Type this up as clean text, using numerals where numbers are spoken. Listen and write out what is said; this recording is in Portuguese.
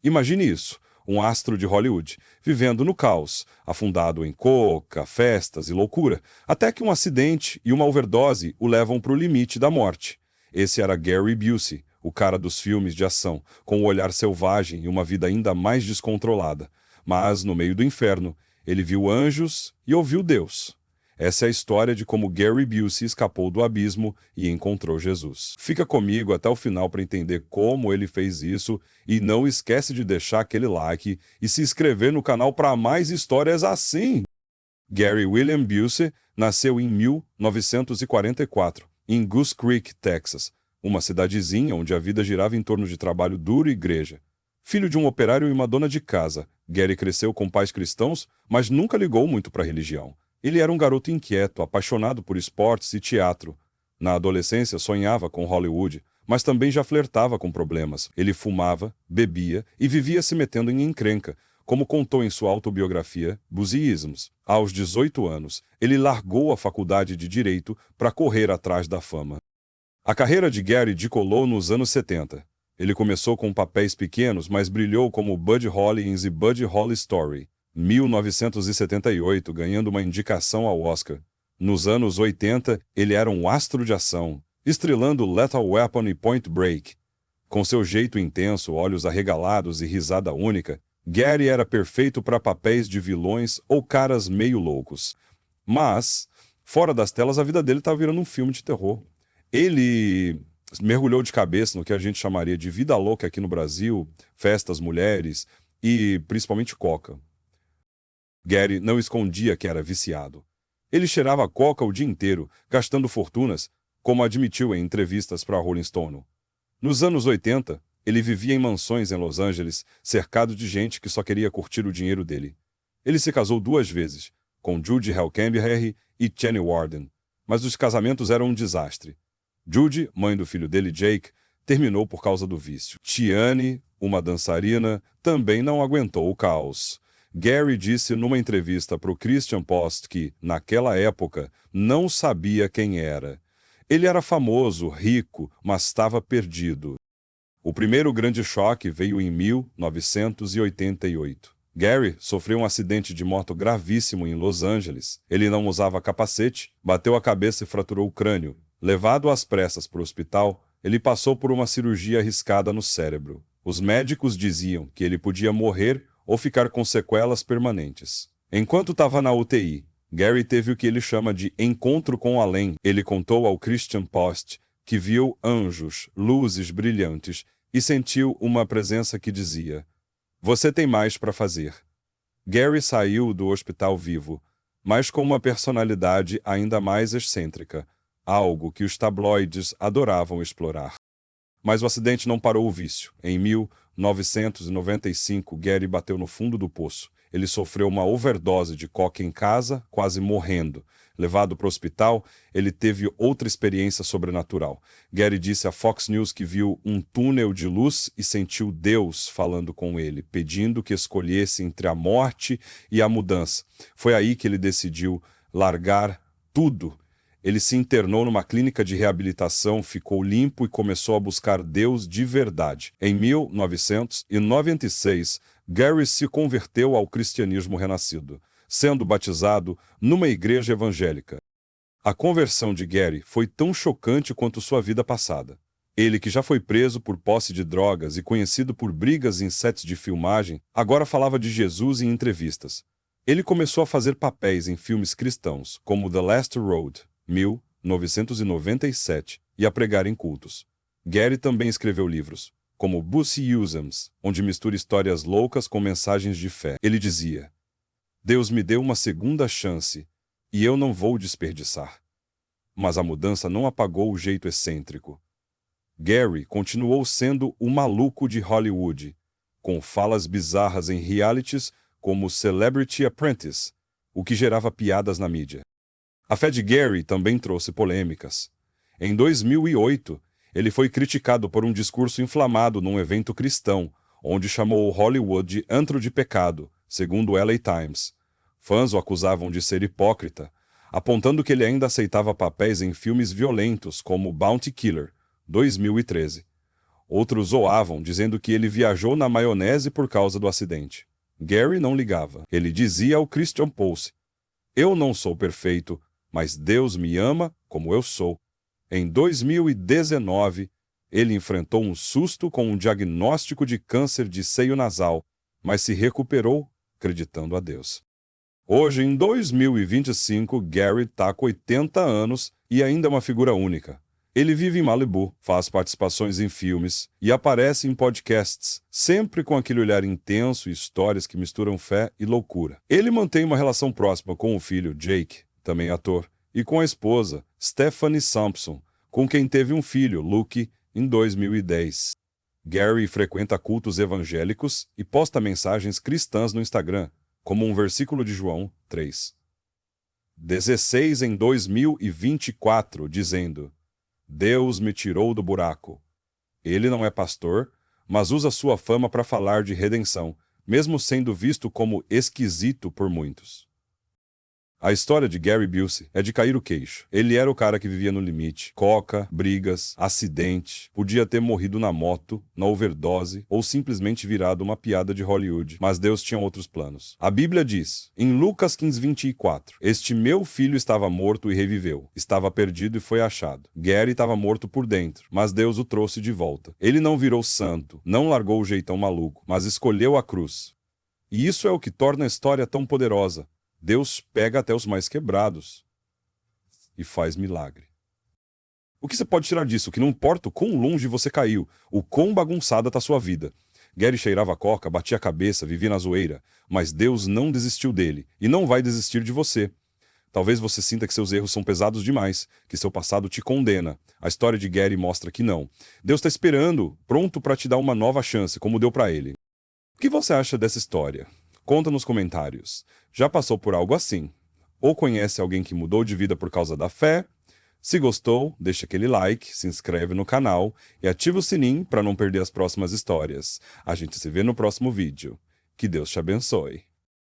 Imagine isso, um astro de Hollywood, vivendo no caos, afundado em coca, festas e loucura, até que um acidente e uma overdose o levam para o limite da morte. Esse era Gary Busey, o cara dos filmes de ação, com o olhar selvagem e uma vida ainda mais descontrolada. Mas, no meio do inferno, ele viu anjos e ouviu Deus. Essa é a história de como Gary Busey escapou do abismo e encontrou Jesus. Fica comigo até o final para entender como ele fez isso e não esquece de deixar aquele like e se inscrever no canal para mais histórias assim. Gary William Busey nasceu em 1944, em Goose Creek, Texas, uma cidadezinha onde a vida girava em torno de trabalho duro e igreja. Filho de um operário e uma dona de casa, Gary cresceu com pais cristãos, mas nunca ligou muito para a religião. Ele era um garoto inquieto, apaixonado por esportes e teatro. Na adolescência, sonhava com Hollywood, mas também já flertava com problemas. Ele fumava, bebia e vivia se metendo em encrenca, como contou em sua autobiografia, Buseyisms. Aos 18 anos, ele largou a faculdade de Direito para correr atrás da fama. A carreira de Gary decolou nos anos 70. Ele começou com papéis pequenos, mas brilhou como Buddy Holly em The Buddy Holly Story, 1978, ganhando uma indicação ao Oscar. Nos anos 80, ele era um astro de ação, estrelando Lethal Weapon e Point Break. Com seu jeito intenso, olhos arregalados e risada única, Gary era perfeito para papéis de vilões ou caras meio loucos. Mas, fora das telas, a vida dele estava virando um filme de terror. Ele mergulhou de cabeça no que a gente chamaria de vida louca aqui no Brasil, festas, mulheres e principalmente coca. Gary não escondia que era viciado. Ele cheirava coca o dia inteiro, gastando fortunas, como admitiu em entrevistas para Rolling Stone. Nos anos 80, ele vivia em mansões em Los Angeles, cercado de gente que só queria curtir o dinheiro dele. Ele se casou 2 vezes, com Judy Hellcamberry e Jenny Warden, mas os casamentos eram um desastre. Judy, mãe do filho dele, Jake, terminou por causa do vício. Tiane, uma dançarina, também não aguentou o caos. Gary disse numa entrevista para o Christian Post que, naquela época, não sabia quem era. Ele era famoso, rico, mas estava perdido. O primeiro grande choque veio em 1988. Gary sofreu um acidente de moto gravíssimo em Los Angeles. Ele não usava capacete, bateu a cabeça e fraturou o crânio. Levado às pressas para o hospital, ele passou por uma cirurgia arriscada no cérebro. Os médicos diziam que ele podia morrer ou ficar com sequelas permanentes. Enquanto estava na UTI, Gary teve o que ele chama de encontro com o além. Ele contou ao Christian Post que viu anjos, luzes brilhantes e sentiu uma presença que dizia: "Você tem mais para fazer." Gary saiu do hospital vivo, mas com uma personalidade ainda mais excêntrica, algo que os tabloides adoravam explorar. Mas o acidente não parou o vício. Em 1995, Gary bateu no fundo do poço. Ele sofreu uma overdose de coca em casa, quase morrendo. Levado para o hospital, ele teve outra experiência sobrenatural. Gary disse à Fox News que viu um túnel de luz e sentiu Deus falando com ele, pedindo que escolhesse entre a morte e a mudança. Foi aí que ele decidiu largar tudo. Ele se internou numa clínica de reabilitação, ficou limpo e começou a buscar Deus de verdade. Em 1996, Gary se converteu ao cristianismo renascido, sendo batizado numa igreja evangélica. A conversão de Gary foi tão chocante quanto sua vida passada. Ele, que já foi preso por posse de drogas e conhecido por brigas em sets de filmagem, agora falava de Jesus em entrevistas. Ele começou a fazer papéis em filmes cristãos, como The Last Road, 1997, e a pregar em cultos. Gary também escreveu livros, como Buseyisms, onde mistura histórias loucas com mensagens de fé. Ele dizia: "Deus me deu uma segunda chance, e eu não vou desperdiçar." Mas a mudança não apagou o jeito excêntrico. Gary continuou sendo o maluco de Hollywood, com falas bizarras em realities como Celebrity Apprentice, o que gerava piadas na mídia. A fé de Gary também trouxe polêmicas. Em 2008, ele foi criticado por um discurso inflamado num evento cristão, onde chamou Hollywood de antro de pecado, segundo o LA Times. Fãs o acusavam de ser hipócrita, apontando que ele ainda aceitava papéis em filmes violentos como Bounty Killer, 2013. Outros zoavam, dizendo que ele viajou na maionese por causa do acidente. Gary não ligava. Ele dizia ao Christian Post: "Eu não sou perfeito, mas Deus me ama como eu sou." Em 2019, ele enfrentou um susto com um diagnóstico de câncer de seio nasal, mas se recuperou, acreditando a Deus. Hoje, em 2025, Gary está com 80 anos e ainda é uma figura única. Ele vive em Malibu, faz participações em filmes e aparece em podcasts, sempre com aquele olhar intenso e histórias que misturam fé e loucura. Ele mantém uma relação próxima com o filho, Jake, também ator, e com a esposa, Stephanie Sampson, com quem teve um filho, Luke, em 2010. Gary frequenta cultos evangélicos e posta mensagens cristãs no Instagram, como um versículo de João 3:16 em 2024, dizendo: "Deus me tirou do buraco." Ele não é pastor, mas usa sua fama para falar de redenção, mesmo sendo visto como esquisito por muitos. A história de Gary Busey é de cair o queixo. Ele era o cara que vivia no limite. Coca, brigas, acidente. Podia ter morrido na moto, na overdose, ou simplesmente virado uma piada de Hollywood. Mas Deus tinha outros planos. A Bíblia diz, em Lucas 15:24, "Este meu filho estava morto e reviveu. Estava perdido e foi achado." Gary estava morto por dentro, mas Deus o trouxe de volta. Ele não virou santo, não largou o jeitão maluco, mas escolheu a cruz. E isso é o que torna a história tão poderosa. Deus pega até os mais quebrados e faz milagre. O que você pode tirar disso? Que não importa o quão longe você caiu, o quão bagunçada está sua vida. Gary cheirava coca, batia a cabeça, vivia na zoeira, mas Deus não desistiu dele e não vai desistir de você. Talvez você sinta que seus erros são pesados demais, que seu passado te condena. A história de Gary mostra que não. Deus está esperando, pronto para te dar uma nova chance, como deu para ele. O que você acha dessa história? Conta nos comentários. Já passou por algo assim? Ou conhece alguém que mudou de vida por causa da fé? Se gostou, deixa aquele like, se inscreve no canal e ativa o sininho para não perder as próximas histórias. A gente se vê no próximo vídeo. Que Deus te abençoe.